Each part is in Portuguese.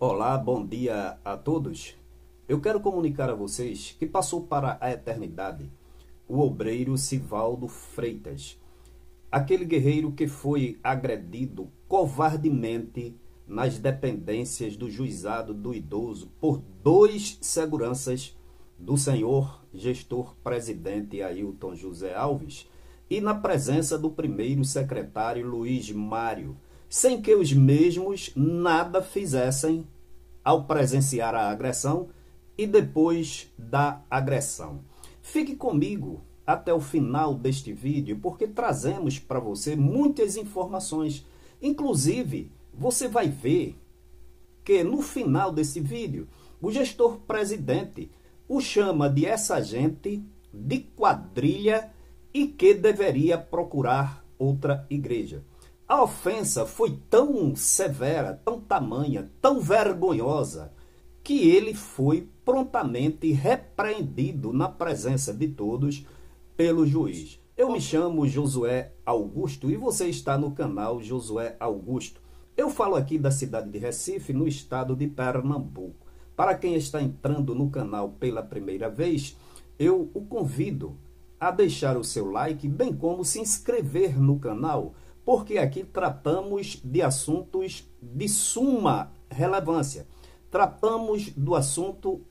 Olá, bom dia a todos. Eu quero comunicar a vocês que passou para a eternidade o obreiro Sivaldo Freitas, aquele guerreiro que foi agredido covardemente nas dependências do juizado do idoso por dois seguranças do senhor gestor presidente Ailton José Alves e na presença do primeiro secretário Luiz Mário, sem que os mesmos nada fizessem ao presenciar a agressão e depois da agressão. Fique comigo até o final deste vídeo, porque trazemos para você muitas informações. Inclusive, você vai ver que no final desse vídeo, o gestor presidente o chama de essa gente de quadrilha e que deveria procurar outra igreja. A ofensa foi tão severa, tão tamanha, tão vergonhosa, que ele foi prontamente repreendido na presença de todos pelo juiz. Eu me chamo Josué Augusto e você está no canal Josué Augusto. Eu falo aqui da cidade de Recife, no estado de Pernambuco. Para quem está entrando no canal pela primeira vez, eu o convido a deixar o seu like, bem como se inscrever no canal, porque aqui tratamos de assuntos de suma relevância. Tratamos do assunto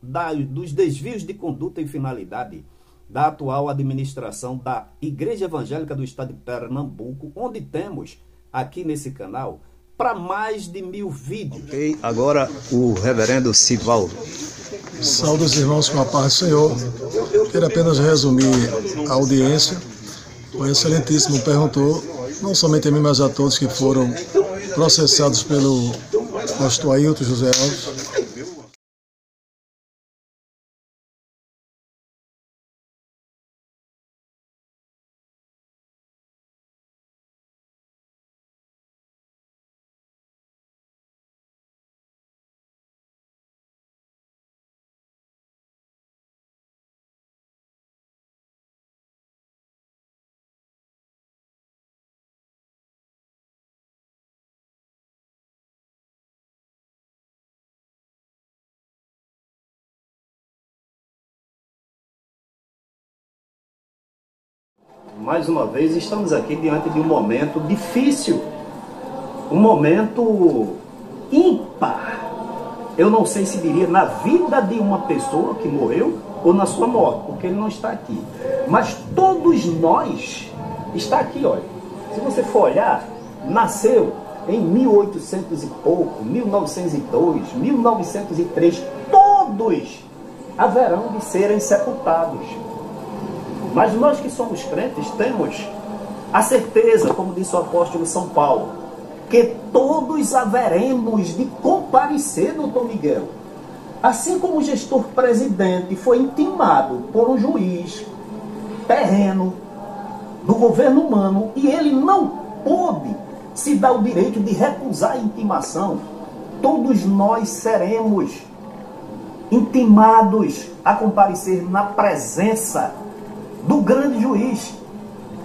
dos desvios de conduta e finalidade da atual administração da Igreja Evangélica do Estado de Pernambuco, onde temos aqui nesse canal para mais de 1000 vídeos. Ok, agora o reverendo Sivaldo. Saúde os irmãos com a paz do Senhor. Quero apenas resumir a audiência. O excelentíssimo perguntou, não somente a mim, mas a todos que foram processados pelo pastor Ailton José Alves. Mais uma vez, estamos aqui diante de um momento difícil, um momento ímpar. Eu não sei se diria na vida de uma pessoa que morreu ou na sua morte, porque ele não está aqui. Mas todos nós, está aqui, olha. Se você for olhar, nasceu em 1800 e pouco, 1902, 1903, todos haverão de serem sepultados. Mas nós que somos crentes temos a certeza, como disse o apóstolo São Paulo, que todos haveremos de comparecer, doutor Miguel. Assim como o gestor presidente foi intimado por um juiz terreno do governo humano e ele não pôde se dar o direito de recusar a intimação, todos nós seremos intimados a comparecer na presença do grande juiz,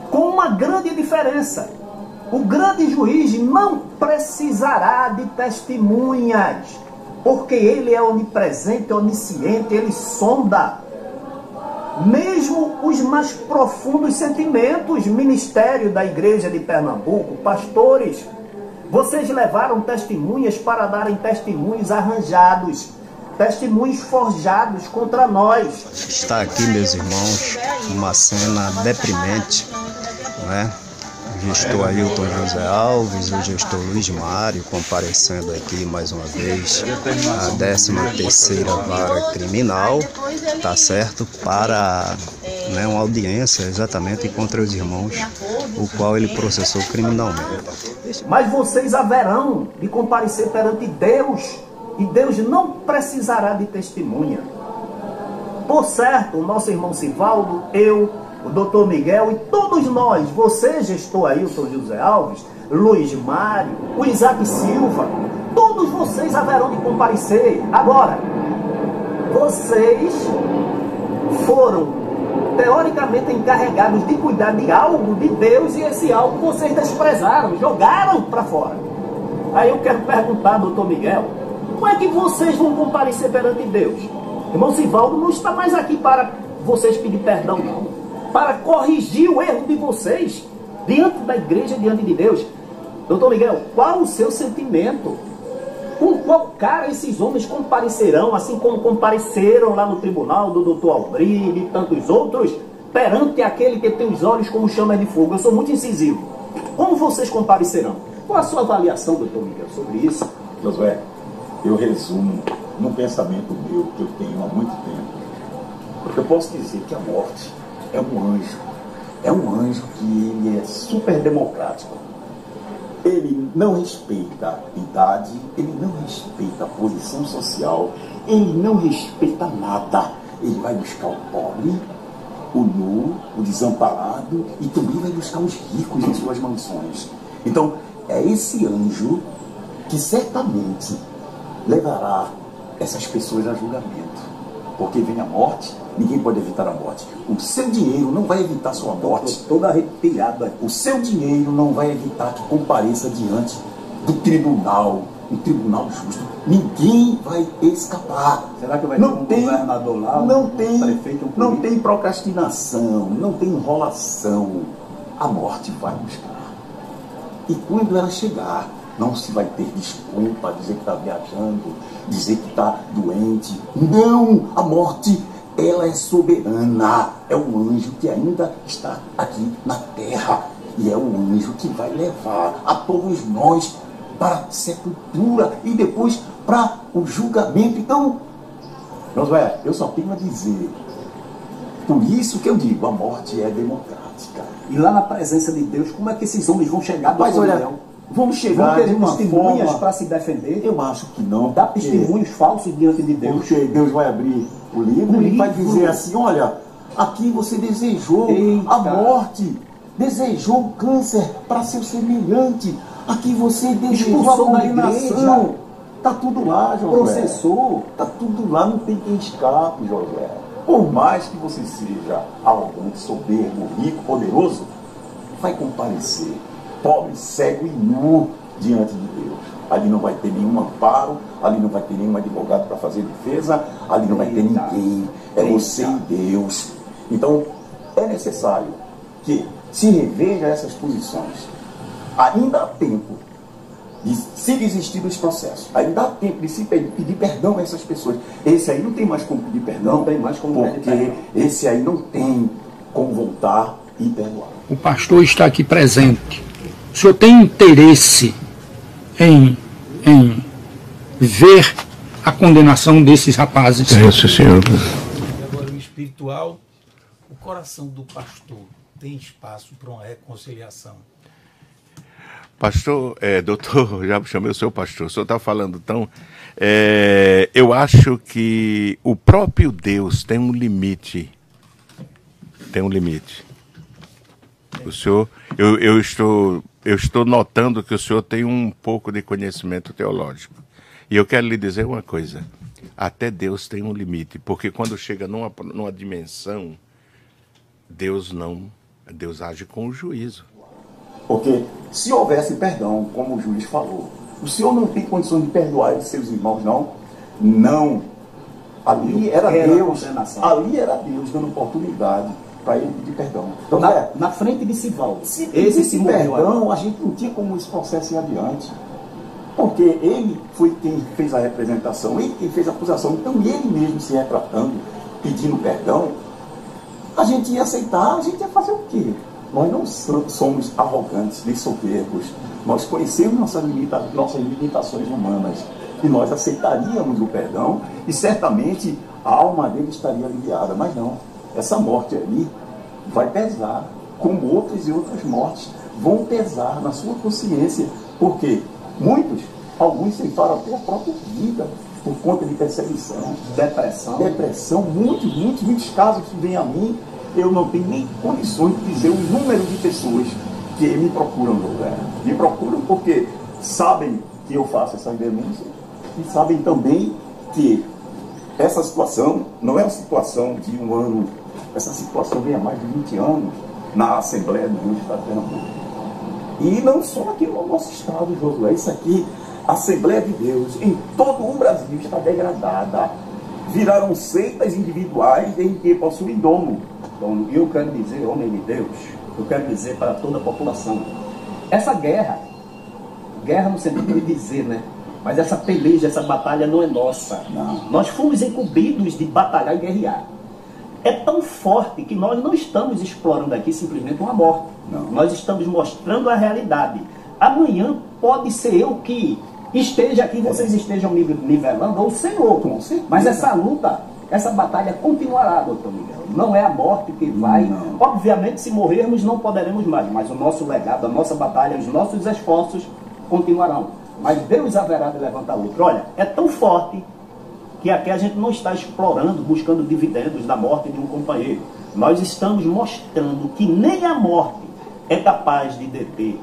com uma grande diferença. O grande juiz não precisará de testemunhas, porque ele é onipresente, onisciente, ele sonda mesmo os mais profundos sentimentos. Ministério da Igreja de Pernambuco, pastores, vocês levaram testemunhas para darem testemunhos arranjados, testemunhos forjados contra nós. Está aqui, meus irmãos, uma cena deprimente, não é? O gestor Ailton José Alves, o gestor Luiz Mário comparecendo aqui mais uma vez a 13ª Vara Criminal, tá certo, para uma audiência exatamente contra os irmãos, o qual ele processou criminalmente. Mas vocês haverão de comparecer perante Deus, e Deus não precisará de testemunha. Por certo, o nosso irmão Sivaldo, eu, o doutor Miguel e todos nós, você, gestor Ailton José Alves, Luiz Mário, o Isaac Silva, todos vocês haverão de comparecer. Agora, vocês foram teoricamente encarregados de cuidar de algo de Deus e esse algo vocês desprezaram, jogaram para fora. Aí eu quero perguntar, doutor Miguel, Como é que vocês vão comparecer perante Deus? Irmão Sivaldo não está mais aqui para vocês pedir perdão, não. Para corrigir o erro de vocês diante da igreja, diante de Deus. Doutor Miguel, qual o seu sentimento? Com qual cara esses homens comparecerão, assim como compareceram lá no tribunal do doutor Albrini e tantos outros, perante aquele que tem os olhos como chama de fogo? Eu sou muito incisivo. Como vocês comparecerão? Qual a sua avaliação, doutor Miguel, sobre isso? Josué, eu resumo num pensamento meu que eu tenho há muito tempo. Eu posso dizer que a morte é um anjo. É um anjo que ele é super democrático. Ele não respeita a idade, ele não respeita a posição social, ele não respeita nada. Ele vai buscar o pobre, o nu, o desamparado e também vai buscar os ricos em suas mansões. Então, é esse anjo que certamente levará essas pessoas a julgamento. Porque vem a morte, ninguém pode evitar a morte. O seu dinheiro não vai evitar sua morte. Estou todo arrepiado aqui. O seu dinheiro não vai evitar que compareça diante do tribunal, um tribunal justo. Ninguém vai escapar. Será que vai ter um governador lá, não um tem, prefeito, um político? Não tem procrastinação, não tem enrolação. A morte vai buscar. E quando ela chegar, não se vai ter desculpa, dizer que está viajando, dizer que está doente. Não! A morte, ela é soberana. É um anjo que ainda está aqui na terra. E é um anjo que vai levar a todos nós para a sepultura e depois para o julgamento. Então, Josué, eu só tenho a dizer, por isso que eu digo, a morte é democrática. E lá na presença de Deus, como é que esses homens vão chegar? Mas olha, vamos chegar vão ter de uma testemunhas forma para se defender? Eu acho que não. Dar testemunhos falsos diante de Deus? Porque Deus vai abrir o livro e vai dizer assim, olha, aqui você desejou a morte, desejou o câncer para seu semelhante, aqui você desejou a condenação. Está tudo lá, Josué. Processou. Está tudo lá, não tem quem escape, Josué. Por mais que você seja arrogante, soberbo, rico, poderoso, vai comparecer pobre, cego e nu diante de Deus. Ali não vai ter nenhum amparo, ali não vai ter nenhum advogado para fazer defesa, ali não vai ter ninguém. É você e Deus. Então, é necessário que se reveja essas posições. Ainda há tempo de se desistir dos processos. Ainda há tempo de se pedir perdão a essas pessoas. Esse aí não tem mais como pedir perdão. Não tem mais como pedir porque esse aí não tem como voltar e perdoar. O pastor está aqui presente. O senhor tem interesse em ver a condenação desses rapazes? Isso, senhor. Agora, o espiritual, o coração do pastor tem espaço para uma reconciliação? Pastor, doutor, já chamei o seu pastor, o senhor está falando tão... eu acho que o próprio Deus tem um limite. Tem um limite. O senhor, eu estou notando que o senhor tem um pouco de conhecimento teológico. E eu quero lhe dizer uma coisa. Até Deus tem um limite, porque quando chega numa dimensão, Deus age com o juízo. Porque se houvesse perdão, como o juiz falou, o senhor não tem condições de perdoar os seus irmãos, não? Não. Ali era Deus. Ali era Deus dando oportunidade para ele pedir perdão. Então, na frente de Sivaldo. Se esse perdão, a gente não tinha como esse processo ir adiante. Porque ele foi quem fez a representação, ele quem fez a acusação. Então, ele mesmo se retratando, pedindo perdão, a gente ia aceitar, a gente ia fazer o quê? Nós não somos arrogantes nem soberbos. Nós conhecemos nossas limitações humanas. E nós aceitaríamos o perdão e certamente a alma dele estaria aliviada. Mas não. Essa morte ali vai pesar, como outras e outras mortes vão pesar na sua consciência. Porque alguns ceifaram até a própria vida por conta de perseguição, depressão. Muitos casos que vêm a mim. Eu não tenho nem condições de dizer o número de pessoas que me procuram no lugar. Me procuram porque sabem que eu faço essa denúncia e sabem também que essa situação não é uma situação de um ano. Essa situação vem há mais de 20 anos na Assembleia do Rio de Estado de Pernambuco. E não só aqui no nosso estado, Josué. Isso aqui A Assembleia de Deus em todo o Brasil está degradada. Viraram seitas individuais em que possuem dono. Então, eu quero dizer, homem de Deus, eu quero dizer para toda a população, essa guerra no sentido de dizer, né? Mas essa peleja, essa batalha não é nossa. Não. Nós fomos incumbidos de batalhar e guerrear. É tão forte que nós não estamos explorando aqui simplesmente uma morte. Não. Nós estamos mostrando a realidade. Amanhã pode ser eu que esteja aqui, vocês estejam me nivelando, ou o Senhor. Mas essa luta, essa batalha continuará, doutor Miguel. Não é a morte que vai. Não. Obviamente, se morrermos, não poderemos mais. Mas o nosso legado, a nossa batalha, os nossos esforços continuarão. Mas Deus haverá de levantar outro. Olha, é tão forte que aqui a gente não está explorando, buscando dividendos da morte de um companheiro. Nós estamos mostrando que nem a morte é capaz de deter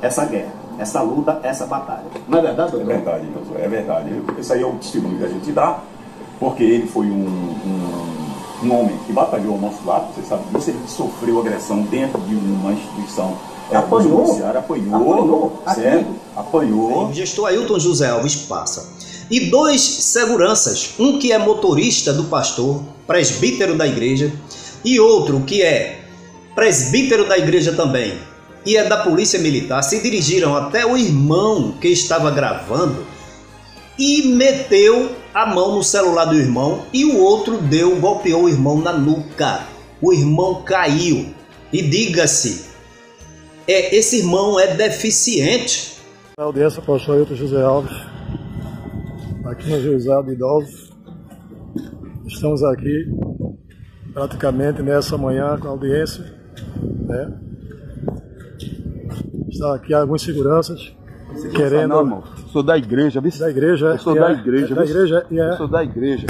essa guerra, essa luta, essa batalha. Não é verdade, doutor? É verdade, Josué, é verdade. Esse aí é o testemunho que a gente dá, porque ele foi um homem que batalhou ao nosso lado, você sabe disso, ele sofreu agressão dentro de uma instituição. Apanhou, certo? Apanhou. O gestor Ailton José Alves passa. E 2 seguranças, um que é motorista do pastor, presbítero da igreja, e outro que é presbítero da igreja também, e é da polícia militar, se dirigiram até o irmão que estava gravando e meteu a mão no celular do irmão, e o outro golpeou o irmão na nuca. O irmão caiu. E diga-se, esse irmão é deficiente. Na audiência, o pastor Ailton José Alves, aqui no Juizado de Idosos. Estamos aqui praticamente nessa manhã com a audiência, né? Está aqui alguns seguranças querendo... Não, irmão. Sou da igreja, viu? Da igreja, eu sou da igreja, da igreja, eu sou da igreja.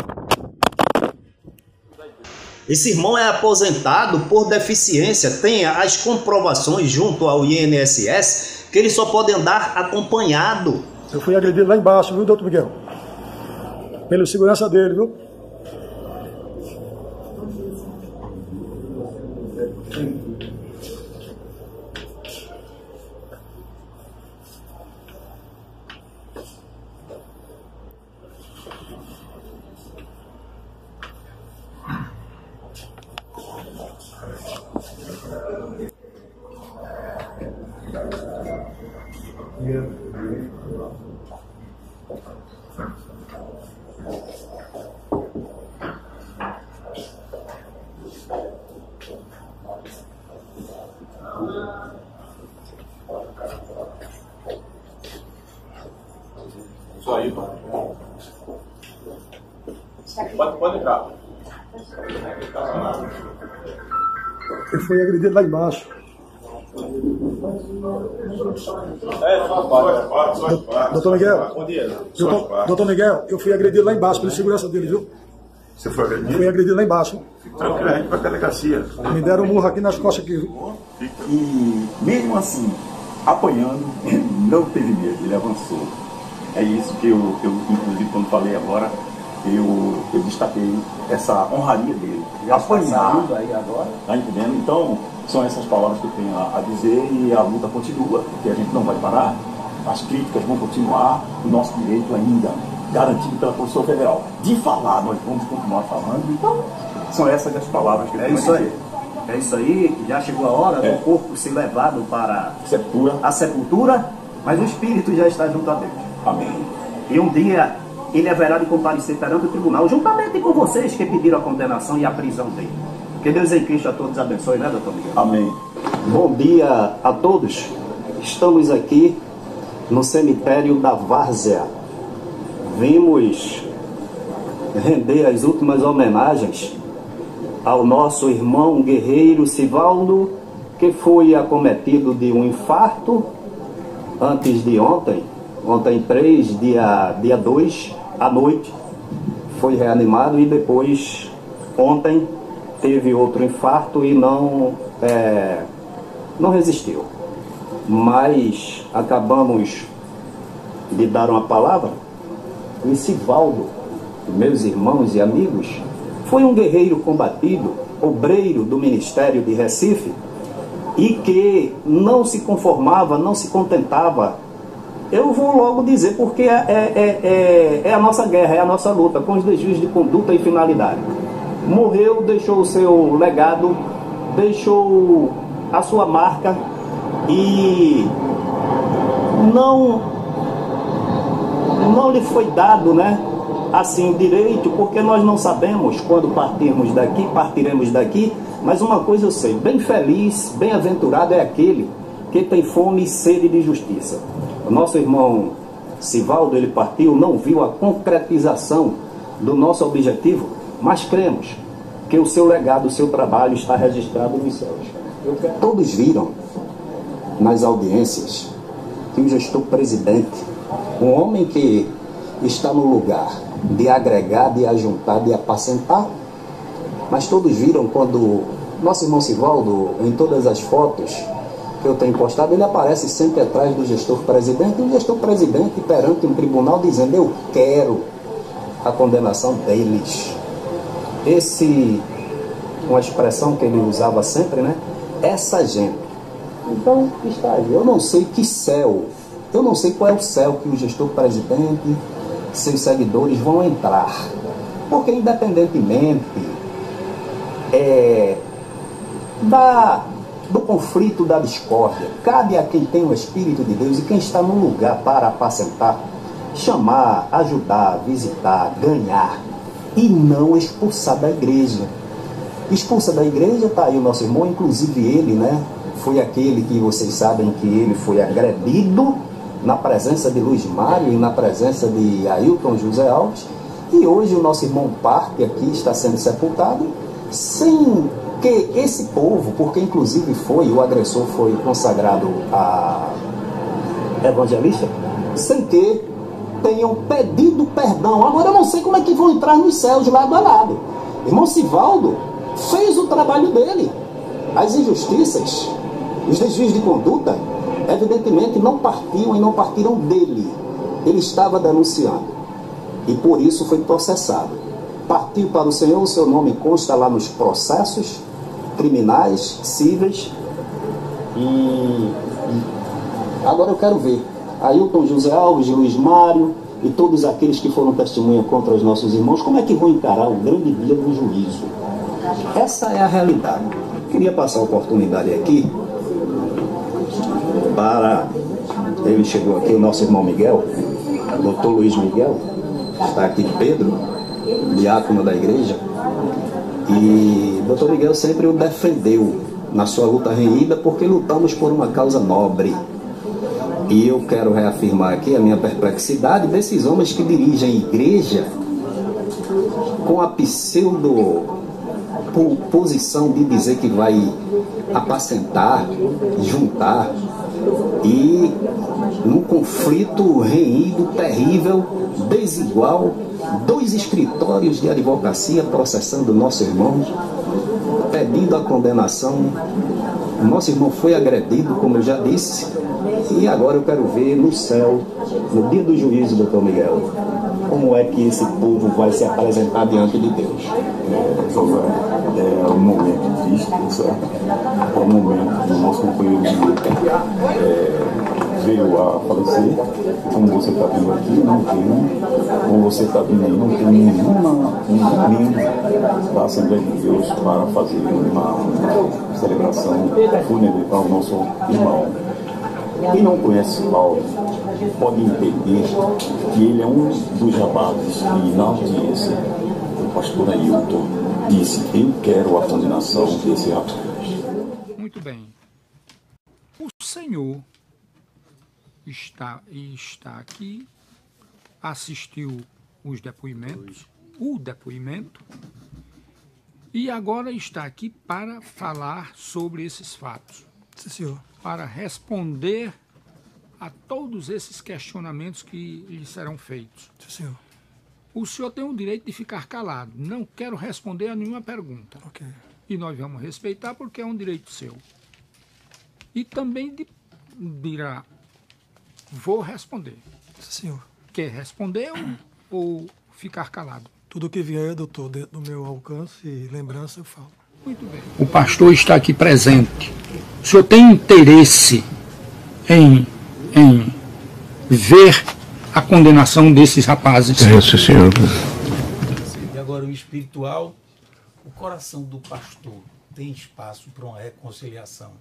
Esse irmão é aposentado por deficiência, tem as comprovações junto ao INSS que ele só pode andar acompanhado. Eu fui agredido lá embaixo, viu, doutor Miguel? Pela segurança dele, viu? Só aí, pode entrar. Eu fui agredido lá embaixo. Doutor Miguel, doutor Miguel, eu fui agredido lá embaixo pela segurança dele, viu? Você foi agredido? Fui agredido lá embaixo. Tranquilo, a gente vai pra delegacia. Me deram um murro aqui nas costas aqui, viu? E mesmo assim, apanhando, não teve medo, ele avançou. É isso que eu inclusive, quando falei agora, eu destaquei essa honraria dele. Apanhar, aí agora. tá entendendo? Então, são essas palavras que eu tenho a dizer, e a luta continua, porque a gente não vai parar, as críticas vão continuar, o nosso direito ainda garantido pela Constituição Federal. De falar, nós vamos continuar falando, então são essas as palavras que eu tenho a dizer. É isso aí, já chegou a hora do corpo ser levado para a sepultura, mas o espírito já está junto a Deus. Amém. E um dia ele haverá de comparecer perante o tribunal, juntamente com vocês que pediram a condenação e a prisão dele. Que Deus em Cristo a todos abençoe, né, doutor Miguel? Amém. Bom dia a todos. Estamos aqui no cemitério da Várzea. Vimos render as últimas homenagens ao nosso irmão guerreiro Sivaldo, que foi acometido de um infarto antes de ontem 3, dia 2, à noite, foi reanimado, e depois, ontem, teve outro infarto e não resistiu. Mas acabamos de dar uma palavra. E Sivaldo, meus irmãos e amigos, foi um guerreiro combatido, obreiro do Ministério de Recife, e que não se conformava, não se contentava Eu vou logo dizer, porque é a nossa guerra, é a nossa luta com os desvios de conduta e finalidade. Morreu, deixou o seu legado, deixou a sua marca e não lhe foi dado, né, assim, direito, porque nós não sabemos quando partiremos daqui, mas uma coisa eu sei, bem feliz, bem-aventurado é aquele que tem fome e sede de justiça. O nosso irmão Sivaldo, ele partiu, não viu a concretização do nosso objetivo, mas cremos que o seu legado, o seu trabalho está registrado nos céus. Todos viram nas audiências que o gestor presidente, um homem que está no lugar de agregar, de ajuntar, de apacentar, mas todos viram quando nosso irmão Sivaldo, em todas as fotos que eu tenho postado, ele aparece sempre atrás do gestor presidente, e o gestor presidente perante um tribunal dizendo: eu quero a condenação deles. Uma expressão que ele usava sempre, né? Essa gente. Então, está aí. Eu não sei que céu, eu não sei qual é o céu que o gestor presidente, seus seguidores vão entrar. Porque independentemente do conflito, da discórdia, cabe a quem tem o Espírito de Deus e quem está no lugar para apacentar, chamar, ajudar, visitar, ganhar e não expulsar da igreja. Expulsa da igreja, está aí o nosso irmão, inclusive ele, né, foi aquele que vocês sabem que ele foi agredido na presença de Luiz Mário e na presença de Ailton José Alves, e hoje o nosso irmão parte aqui, está sendo sepultado, sem que esse povo, porque inclusive o agressor foi consagrado a evangelista, sem que tenham pedido perdão. Agora eu não sei como é que vão entrar nos céus lado a lado. Irmão Sivaldo fez o trabalho dele. As injustiças, os desvios de conduta, evidentemente não partiam e não partiram dele. Ele estava denunciando e por isso foi processado. Partiu para o Senhor, o seu nome consta lá nos processos criminais, cíveis. E agora eu quero ver Ailton José Alves, Luiz Mário e todos aqueles que foram testemunha contra os nossos irmãos, como é que vão encarar o grande dia do juízo. Essa é a realidade. Queria passar a oportunidade aqui para... Ele chegou aqui, o nosso irmão Miguel, o doutor Luiz Miguel, está aqui Pedro, diácono da igreja, e o doutor Miguel sempre o defendeu na sua luta renhida, porque lutamos por uma causa nobre. E eu quero reafirmar aqui a minha perplexidade desses homens que dirigem a igreja com a posição de dizer que vai apacentar, juntar, e num conflito renhido, terrível, desigual, 2 escritórios de advocacia processando o nosso irmão, pedindo a condenação. O nosso irmão foi agredido, como eu já disse, e agora eu quero ver no céu, no dia do juízo, doutor Miguel, como é que esse povo vai se apresentar diante de Deus. É um momento triste, certo? É um momento do nosso companheiro de luta veio a falecer. Como você está vendo aqui, não tem, como você está vendo aí, não tem nenhum membro da Assembleia de Deus para fazer uma celebração fúnebre para o nosso irmão. Quem não conhece Paulo pode entender que ele é um dos rapazes que, na audiência, o pastor Ailton disse: eu quero a condenação desse rapaz. Muito bem. O Senhor está aqui, assistiu os depoimentos, o depoimento, e agora está aqui para falar sobre esses fatos. Sim, senhor. Para responder a todos esses questionamentos que lhe serão feitos. Sim, senhor. O senhor tem o direito de ficar calado. Não quero responder a nenhuma pergunta. Ok. E nós vamos respeitar porque é um direito seu. E também dirá, vou responder. Sim, senhor. Quer responder ou ficar calado? Tudo que vier, doutor, dentro do meu alcance e lembrança, eu falo. Muito bem. O pastor está aqui presente. O senhor tem interesse em ver a condenação desses rapazes. Isso, senhor. E agora o espiritual, o coração do pastor tem espaço para uma reconciliação?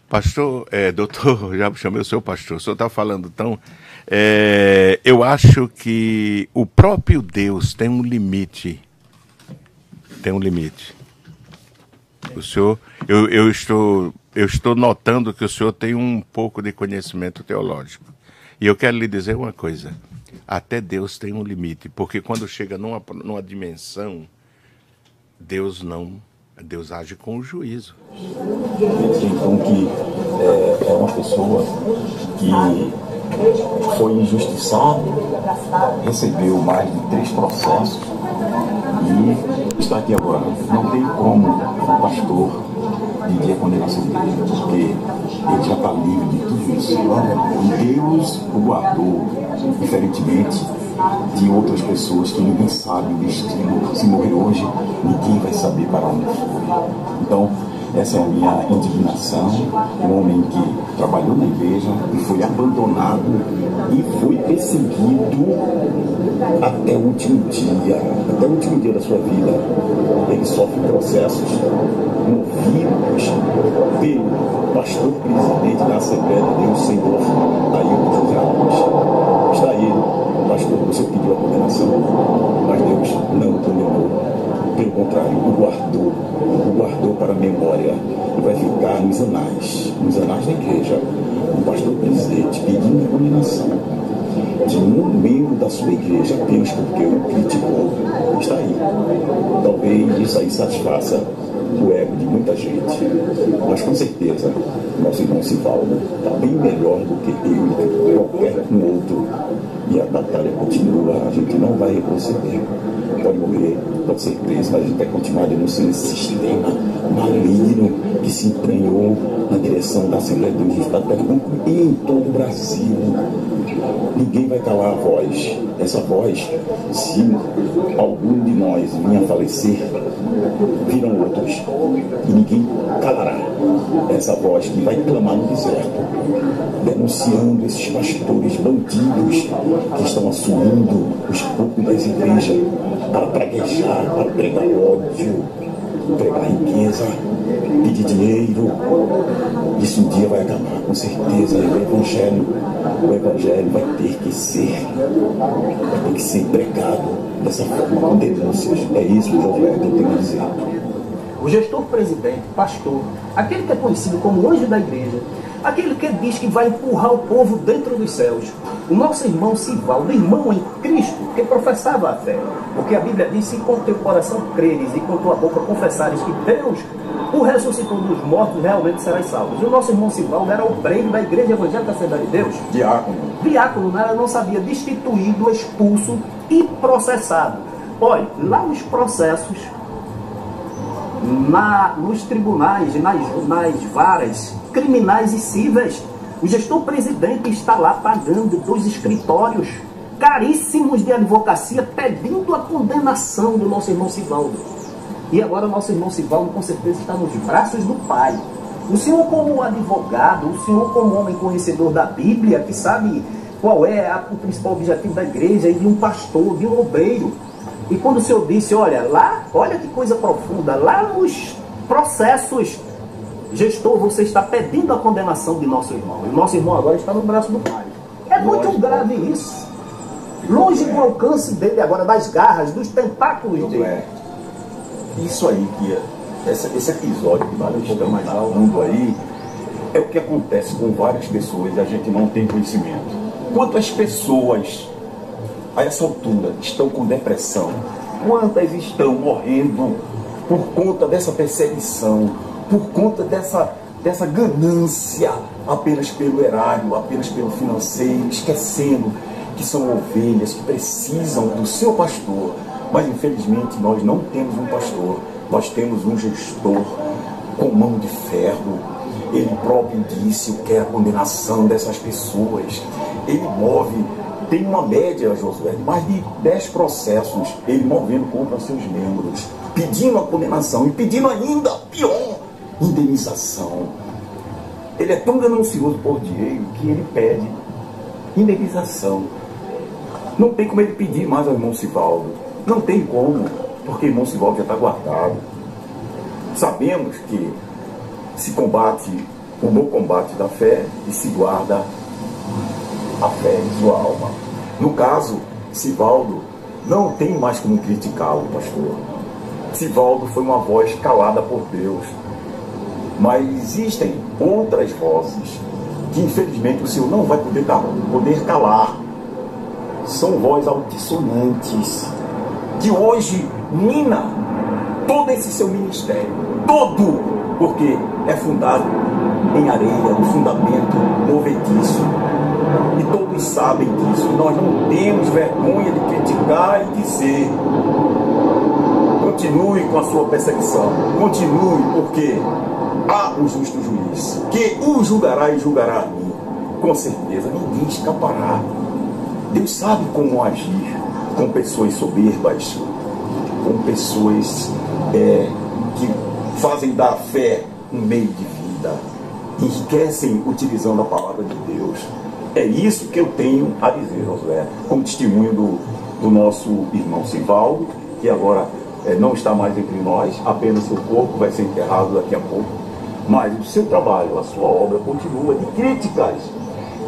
Pastor, doutor, já chamei o seu pastor, o senhor está falando tão... eu acho que o próprio Deus tem um limite. Tem um limite. O senhor, eu estou notando que o senhor tem um pouco de conhecimento teológico. E eu quero lhe dizer uma coisa. Até Deus tem um limite, porque quando chega numa dimensão, Deus age com o juízo. Então que é uma pessoa que foi injustiçada, recebeu mais de 3 processos e está aqui agora. Não tem como o pastor pedir a condenação dele, porque ele já está livre de tudo isso. E Deus o guardou, diferentemente de outras pessoas que ninguém sabe o destino. Se morrer hoje, ninguém vai saber para onde foi. Então, essa é a minha indignação. Um homem que trabalhou na igreja e foi abandonado e foi perseguido até o último dia da sua vida. Ele sofre processos movidos pelo pastor presidente da Assembleia de Deus, Senhor Ailton José Alves. Está ele, pastor, você pediu a condenação, mas Deus não o condenou. Pelo contrário, o guardou para a memória e vai ficar nos anais da igreja. O pastor presidente pedindo a condenação de um membro da sua igreja apenas porque o criticou. Está aí. Talvez isso aí satisfaça o ego de muita gente, mas com certeza nosso irmão Sivaldo está bem melhor do que eu e que qualquer um outro, e a batalha continua. A gente não vai retroceder, pode morrer, pode ser preso, mas a gente vai continuar denunciando esse sistema maligno que se entranhou na direção da Assembleia de Deus do Estado de Pernambuco e em todo o Brasil. Ninguém vai calar a voz. Essa voz, se algum de nós vinha a falecer, viram outros. E ninguém calará essa voz que vai clamar no deserto, denunciando esses pastores bandidos que estão assumindo os poucos das igrejas para praguejar, para pregar ódio, pregar riqueza, pedir dinheiro. Isso um dia vai acabar, com certeza. O evangelho vai ter que ser pregado dessa forma, com denúncias. É isso, Josué, que eu tenho a dizer. O gestor presidente, pastor, aquele que é conhecido como anjo da igreja, aquele que diz que vai empurrar o povo dentro dos céus, o nosso irmão Sivaldo, irmão em Cristo, que professava a fé, porque a Bíblia diz: se com teu coração creres e com tua boca confessares que Deus o ressuscitou dos mortos, realmente serás salvo. E o nosso irmão Sivaldo era obreiro da Igreja Evangélica da Assembleia de Deus. Diácono, não sabia, destituído, expulso e processado. Olha, lá nos processos, nos tribunais, nas varas criminais e cíveis, o gestor presidente está lá pagando 2 escritórios caríssimos de advocacia, pedindo a condenação do nosso irmão Sivaldo. E agora o nosso irmão Sivaldo com certeza está nos braços do Pai. O senhor, como advogado, o senhor, como homem conhecedor da Bíblia, que sabe qual é o principal objetivo da igreja e de um pastor, de um obreiro. E quando o senhor disse: olha que coisa profunda, lá nos processos, gestor, você está pedindo a condenação de nosso irmão. E o nosso irmão agora está no braço do Pai. É muito grave isso. Longe do alcance dele agora, das garras, dos tentáculos dele. Isso aí, esse episódio que nós estamos falando aí, é o que acontece com várias pessoas e a gente não tem conhecimento. Quantas pessoas a essa altura estão com depressão? Quantas estão morrendo por conta dessa perseguição, por conta dessa ganância apenas pelo erário, apenas pelo financeiro, esquecendo que são ovelhas que precisam do seu pastor. Mas infelizmente nós não temos um pastor, nós temos um gestor com mão de ferro. Ele próprio disse: eu quero a condenação dessas pessoas. Ele move, tem uma média, Josué, de mais de 10 processos, ele movendo contra seus membros, pedindo a condenação e pedindo ainda pior, indenização. Ele é tão ganancioso por dinheiro que ele pede indenização. Não tem como ele pedir mais ao irmão Sivaldo. Não tem como, porque o irmão Sivaldo já está guardado. Sabemos que se combate o bom combate da fé e se guarda a fé em sua alma. No caso, Sivaldo não tem mais como criticá-lo, pastor. Sivaldo foi uma voz calada por Deus. Mas existem outras vozes que infelizmente o Senhor não vai poder calar. São vozes altissonantes que hoje mina todo esse seu ministério. Todo! Porque é fundado em areia, no fundamento movediço. E todos sabem disso. Nós não temos vergonha de criticar e dizer: continue com a sua perseguição. Continue, porque há um justo juiz que o julgará e julgará a mim. Com certeza, ninguém escapará. Deus sabe como agir com pessoas soberbas, com pessoas que fazem da fé um meio de vida, enriquecem utilizando a palavra de Deus. É isso que eu tenho a dizer, Josué, como testemunho do nosso irmão Sivaldo, que agora não está mais entre nós, apenas seu corpo vai ser enterrado daqui a pouco, mas o seu trabalho, a sua obra continua de críticas.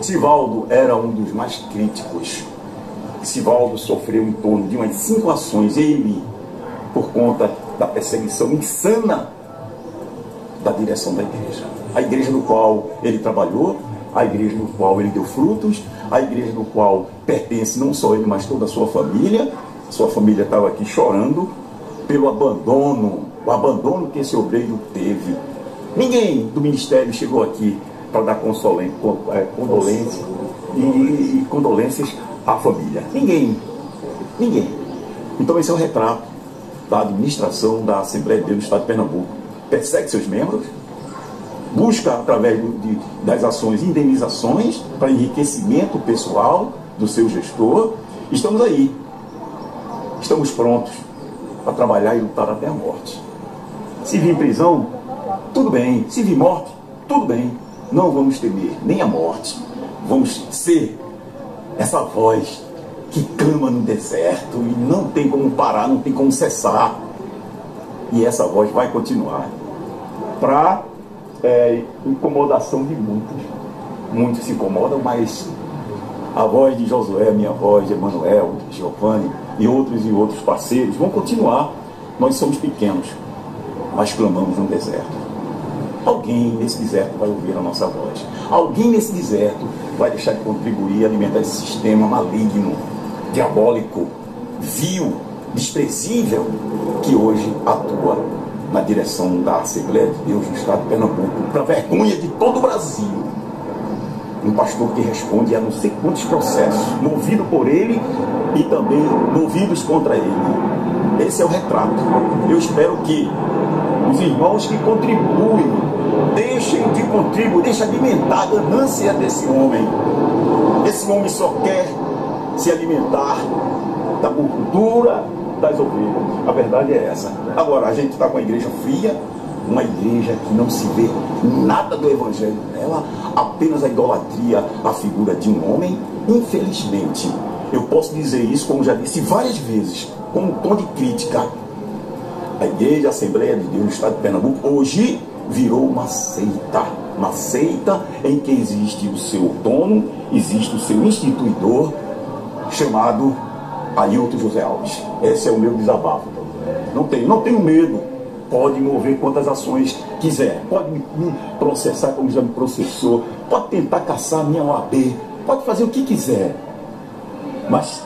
Sivaldo era um dos mais críticos. Sivaldo sofreu em torno de umas 5 ações, ele, por conta da perseguição insana da direção da igreja. A igreja no qual ele trabalhou, a igreja no qual ele deu frutos, a igreja no qual pertence não só ele, mas toda a sua família. Sua família estava aqui chorando pelo abandono, o abandono que esse obreiro teve. Ninguém do ministério chegou aqui para dar condolências e condolências à família. Ninguém. Então esse é o retrato da administração da Assembleia de Deus no Estado de Pernambuco. Persegue seus membros, busca através das ações indenizações para enriquecimento pessoal do seu gestor. Estamos aí. Estamos prontos para trabalhar e lutar até a morte. Se vir prisão, tudo bem. Se vir morte, tudo bem. Não vamos temer nem a morte. Vamos ser essa voz que clama no deserto e não tem como parar, não tem como cessar. E essa voz vai continuar. Para incomodação de muitos. Muitos se incomodam, mas a voz de Josué, minha voz, de Emanuel, de Giovanni e outros parceiros vão continuar. Nós somos pequenos, mas clamamos no deserto. Alguém nesse deserto vai ouvir a nossa voz. Alguém nesse deserto vai deixar de contribuir e alimentar esse sistema maligno, diabólico, vil, desprezível, que hoje atua na direção da Assembleia de Deus no Estado de Pernambuco, para vergonha de todo o Brasil. Um pastor que responde a não sei quantos processos, movido por ele e também movidos contra ele. Esse é o retrato. Eu espero que os irmãos que contribuem deixem de contribuir, deixem de alimentar a ganância desse homem. Esse homem só quer se alimentar da gordura das ovelhas. A verdade é essa. Agora, a gente está com a igreja fria, uma igreja que não se vê nada do evangelho nela, apenas a idolatria à figura de um homem. Infelizmente, eu posso dizer isso, como já disse várias vezes, com um tom de crítica. A igreja, a Assembleia de Deus no Estado de Pernambuco, hoje virou uma seita em que existe o seu dono, existe o seu instituidor, chamado Ailton José Alves. Esse é o meu desabafo. Não tenho medo. Pode mover quantas ações quiser. Pode me processar como já me processou. Pode tentar caçar a minha OAB. Pode fazer o que quiser. Mas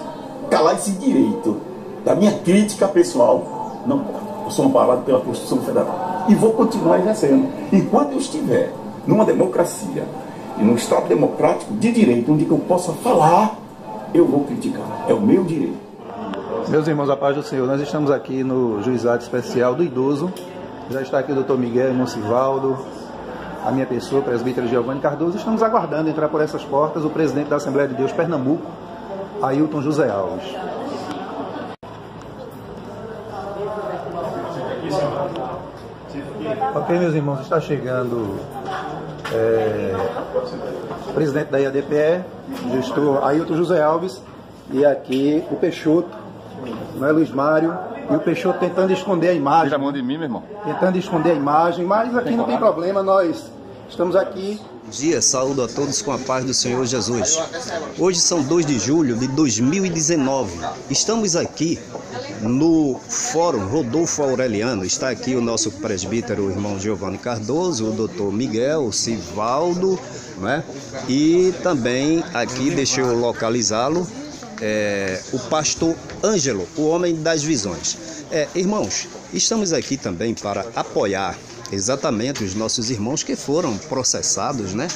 calar esse direito da minha crítica pessoal, não pode. Eu sou amparado pela Constituição Federal. E vou continuar exercendo. Enquanto eu estiver numa democracia e num Estado democrático de direito, onde eu possa falar, eu vou criticar. É o meu direito. Meus irmãos, a paz do Senhor, nós estamos aqui no Juizado Especial do Idoso. Já está aqui o Dr. Miguel, irmão Sivaldo, a minha pessoa, o presbítero Giovanni Cardoso. Estamos aguardando entrar por essas portas o presidente da Assembleia de Deus Pernambuco, Ailton José Alves. Ok, meus irmãos, está chegando presidente da IADPE, gestor Ailton José Alves, e aqui o Peixoto, não é, Luiz Mário, e o Peixoto tentando esconder a imagem. Tira a mão de mim, meu irmão. Tentando esconder a imagem, mas aqui não tem problema, nós estamos aqui. Bom dia, saúdo a todos com a paz do Senhor Jesus. Hoje são 2 de julho de 2019. Estamos aqui no Fórum Rodolfo Aureliano. Está aqui o nosso presbítero, o irmão Giovanni Cardoso, o doutor Miguel Sivaldo, né? E também aqui, deixa eu localizá-lo, o pastor Ângelo, o homem das visões. Irmãos, estamos aqui também para apoiar exatamente os nossos irmãos que foram processados, né,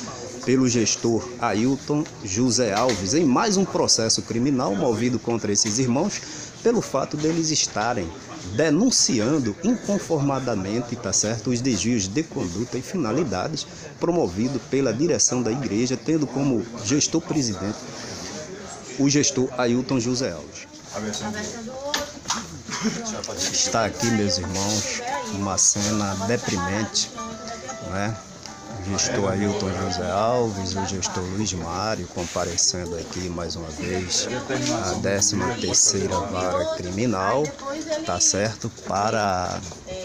pelo gestor Ailton José Alves em mais um processo criminal movido contra esses irmãos pelo fato deles estarem denunciando inconformadamente, tá certo, os desvios de conduta e finalidades promovido pela direção da igreja, tendo como gestor presidente o gestor Ailton José Alves. Está aqui, meus irmãos, uma cena deprimente, não é? O gestor Ailton José Alves, o gestor Luiz Mário comparecendo aqui mais uma vez a 13ª vara criminal, tá certo, para,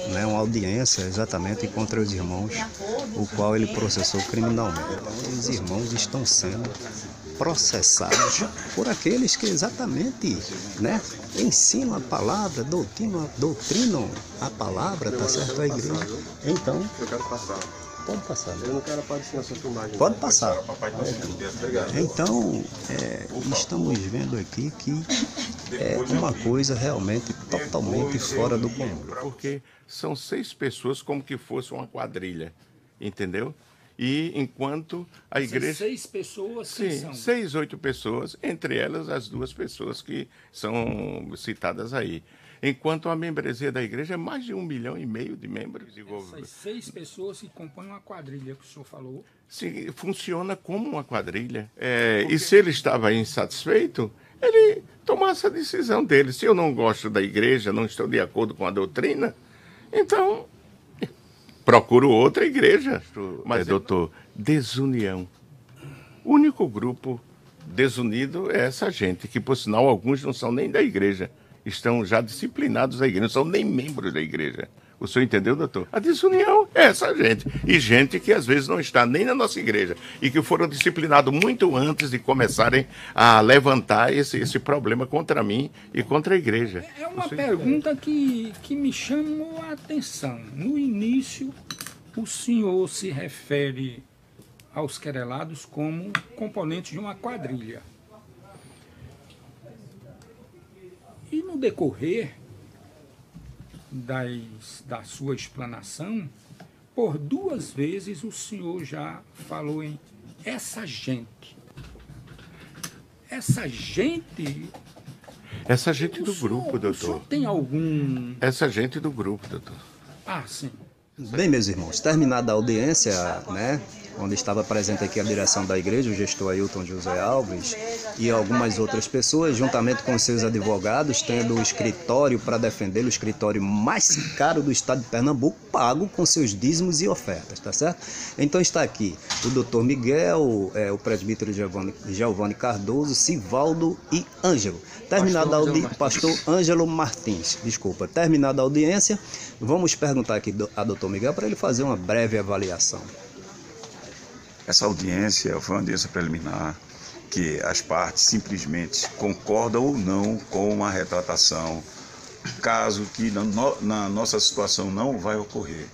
né, uma audiência exatamente contra os irmãos, o qual ele processou criminalmente. Então, os irmãos estão sendo processados por aqueles que exatamente, né, ensinam a palavra, doutrinam a palavra, tá certo, a igreja. Então, eu quero passar. Pode passar. Né? Eu não quero aparecer na sua filmagem. Pode passar. Obrigado. Então, estamos vendo aqui que é uma coisa realmente totalmente fora do comum. Porque são 6 pessoas como que fosse uma quadrilha, entendeu? E enquanto a igreja... 6 pessoas? Sim, 6, 8 pessoas, entre elas as 2 pessoas que são citadas aí. Enquanto a membresia da igreja é mais de 1,5 milhão de membros. Essas 6 pessoas que compõem uma quadrilha que o senhor falou. Sim, funciona como uma quadrilha. E se ele estava insatisfeito, ele tomasse a decisão dele. Se eu não gosto da igreja, não estou de acordo com a doutrina, então... procuro outra igreja. Mas, doutor, desunião. O único grupo desunido é essa gente, que, por sinal, alguns não são nem da igreja. Estão já disciplinados da igreja, não são nem membros da igreja. O senhor entendeu, doutor? A desunião é essa gente. E gente que, às vezes, não está nem na nossa igreja. E que foram disciplinados muito antes de começarem a levantar esse problema contra mim e contra a igreja. É uma pergunta que me chamou a atenção. No início, o senhor se refere aos querelados como componentes de uma quadrilha. E no decorrer da sua explanação, por 2 vezes o senhor já falou em essa gente. Essa gente... Essa gente do grupo, doutor. O senhor tem algum... Essa gente do grupo, doutor. Ah, sim. Bem, meus irmãos, terminada a audiência, né, onde estava presente aqui a direção da igreja, o gestor Ailton José Alves e algumas outras pessoas, juntamente com seus advogados, tendo o escritório para defender, o escritório mais caro do estado de Pernambuco, pago com seus dízimos e ofertas, tá certo? Então está aqui o doutor Miguel, o presbítero Giovanni Cardoso, Sivaldo e Ângelo. Terminada a audiência, pastor Ângelo Martins, desculpa. Terminada a audiência, vamos perguntar aqui a doutor Miguel para ele fazer uma breve avaliação. Essa audiência foi uma audiência preliminar que as partes simplesmente concordam ou não com uma retratação, caso que na nossa situação não vai ocorrer.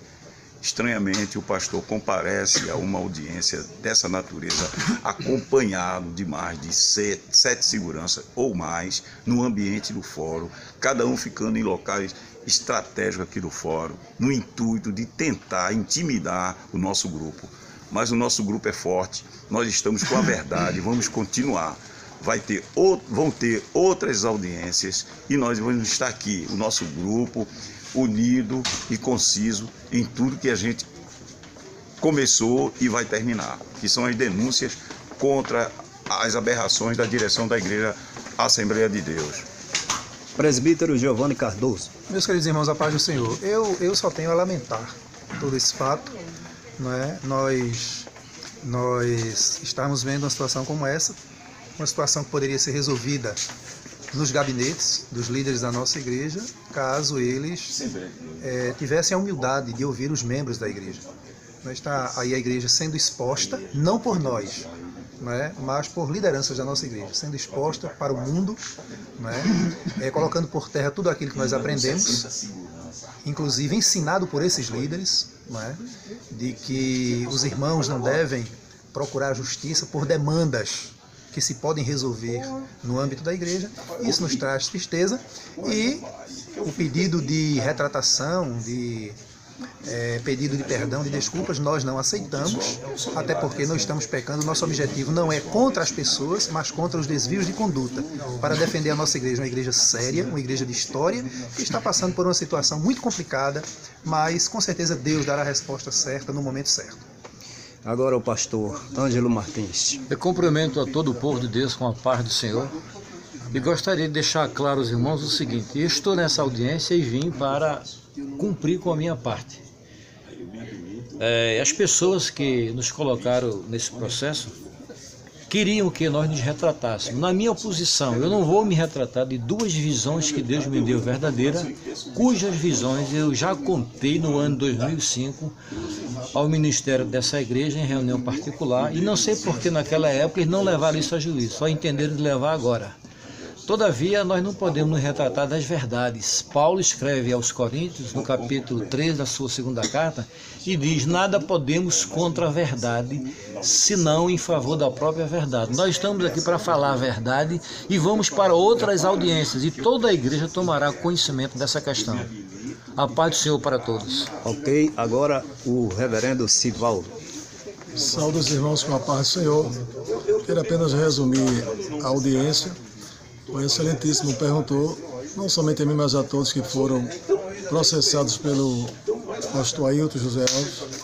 Estranhamente, o pastor comparece a uma audiência dessa natureza acompanhado de mais de 7 seguranças ou mais no ambiente do fórum, cada um ficando em locais estratégicos aqui do fórum, no intuito de tentar intimidar o nosso grupo. Mas o nosso grupo é forte, nós estamos com a verdade, vamos continuar. Vão ter outras audiências e nós vamos estar aqui, o nosso grupo, unido e conciso em tudo que a gente começou e vai terminar, que são as denúncias contra as aberrações da direção da Igreja Assembleia de Deus. Presbítero Giovanni Cardoso. Meus queridos irmãos, a paz do Senhor, eu só tenho a lamentar todo esse fato, não é? Nós nós estarmos vendo uma situação como essa, uma situação que poderia ser resolvida nos gabinetes dos líderes da nossa igreja, caso eles tivessem a humildade de ouvir os membros da igreja. Está aí a igreja sendo exposta, não por nós, mas por lideranças da nossa igreja, sendo exposta para o mundo, colocando por terra tudo aquilo que nós aprendemos, inclusive ensinado por esses líderes, de que os irmãos não devem procurar justiça por demandas que se podem resolver no âmbito da igreja. Isso nos traz tristeza, e o pedido de retratação, pedido de perdão, de desculpas, nós não aceitamos, até porque nós estamos pecando. Nosso objetivo não é contra as pessoas, mas contra os desvios de conduta, para defender a nossa igreja, uma igreja séria, uma igreja de história, que está passando por uma situação muito complicada, mas com certeza Deus dará a resposta certa no momento certo. Agora o pastor Ângelo Martins. Eu cumprimento a todo o povo de Deus com a paz do Senhor e gostaria de deixar claro aos irmãos o seguinte: eu estou nessa audiência e vim para cumprir com a minha parte. As pessoas que nos colocaram nesse processo queriam que nós nos retratássemos. Na minha posição, eu não vou me retratar de duas visões que Deus me deu verdadeira, cujas visões eu já contei no ano 2005 ao ministério dessa igreja em reunião particular, e não sei porque naquela época eles não levaram isso a juízo, só entenderam de levar agora. Todavia, nós não podemos nos retratar das verdades. Paulo escreve aos Coríntios, no capítulo 3 da sua segunda carta, e diz: nada podemos contra a verdade, senão em favor da própria verdade. Nós estamos aqui para falar a verdade e vamos para outras audiências, e toda a igreja tomará conhecimento dessa questão. A paz do Senhor para todos. Ok, agora o reverendo Sivaldo. Saúde os irmãos com a paz do Senhor. Quero apenas resumir a audiência. O excelentíssimo perguntou, não somente a mim, mas a todos que foram processados pelo pastor Ailton José Alves,